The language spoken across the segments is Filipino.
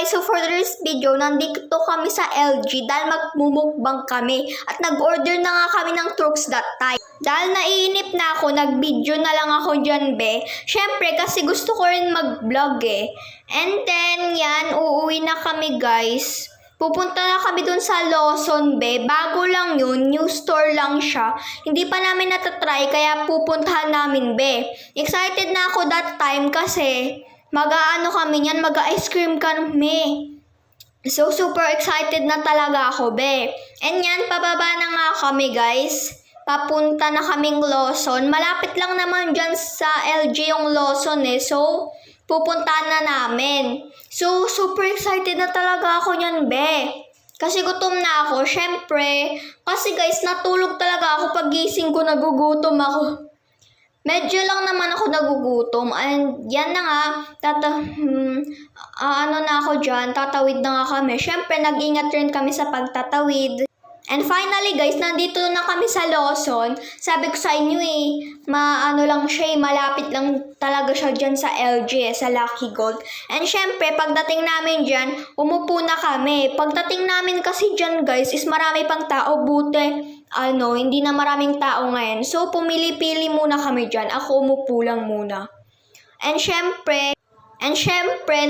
guys, so for this video, nandito kami sa LG dahil magmumukbang kami at nag-order na nga kami ng trucks that time. Dahil naiinip na ako, nag-video na lang ako dyan, be. Syempre, kasi gusto ko rin mag-vlog eh. And then, yan, uuwi na kami guys. Pupunta na kami dun sa Lawson, be. Bago lang yun, new store lang siya. Hindi pa namin natatry, kaya pupuntahan namin, be. Excited na ako that time kasi mag-aano kami niyan, mag-ice cream kami. So, super excited na talaga ako, be. And yan, pababa na nga kami, guys. Papunta na kaming Lawson. Malapit lang naman dyan sa LG yung Lawson eh. So, pupuntahan na namin. So, super excited na talaga ako niyan, be. Kasi gutom na ako, syempre. Kasi guys, natulog talaga ako pagising ko, nagugutom ako. Medyo lang naman ako nagugutom. And yan na nga, ano na ako dyan, tatawid na nga kami. Syempre, nag-ingat rin kami sa pagtatawid. And finally guys, nandito na kami sa Lawson. Sabi ko sa inyo maano lang siya malapit lang talaga siya dyan sa LG, sa Lucky Gold. And syempre, pagdating namin dyan, umupo na kami. Pagdating namin kasi dyan guys, is marami pang tao, buti hindi na maraming tao ngayon. So, pumili-pili muna kami dyan. Ako umupo lang muna. And syempre,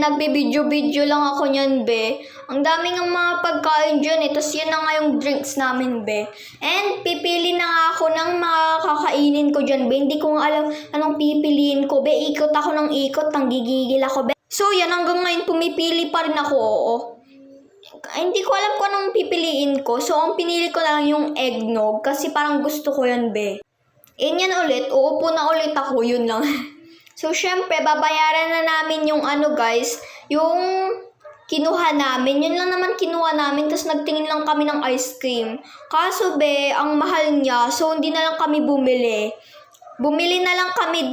nagbibidyo-video lang ako niyan, be. Ang daming ng mga pagkain dyan eh. Tapos yun na nga yung drinks namin, be. And pipili na nga ako ng mga kakainin ko dyan, be. Hindi ko nga alam anong pipiliin ko, be. Ikot ako ng ikot, nanggigigil ako, be. So yan, hanggang ngayon pumipili pa rin ako, oo. Hindi ko alam kung anong pipiliin ko. So ang pinili ko lang yung eggnog kasi parang gusto ko yan, be. And yan ulit, uupo na ulit ako, yun lang. So, syempre, babayaran na namin yung guys, yung kinuha namin. Yun lang naman kinuha namin, tapos nagtingin lang kami ng ice cream. Kaso, be, ang mahal niya, so hindi na lang kami bumili. Bumili na lang kami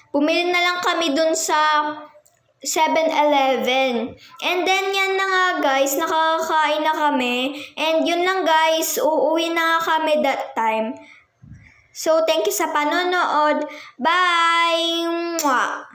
bumili na lang kami doon sa 7-Eleven. And then, yan na nga guys, nakakain na kami. And yun lang guys, uuwi na nga kami that time. So, thank you sa panonood. Bye! Mwah!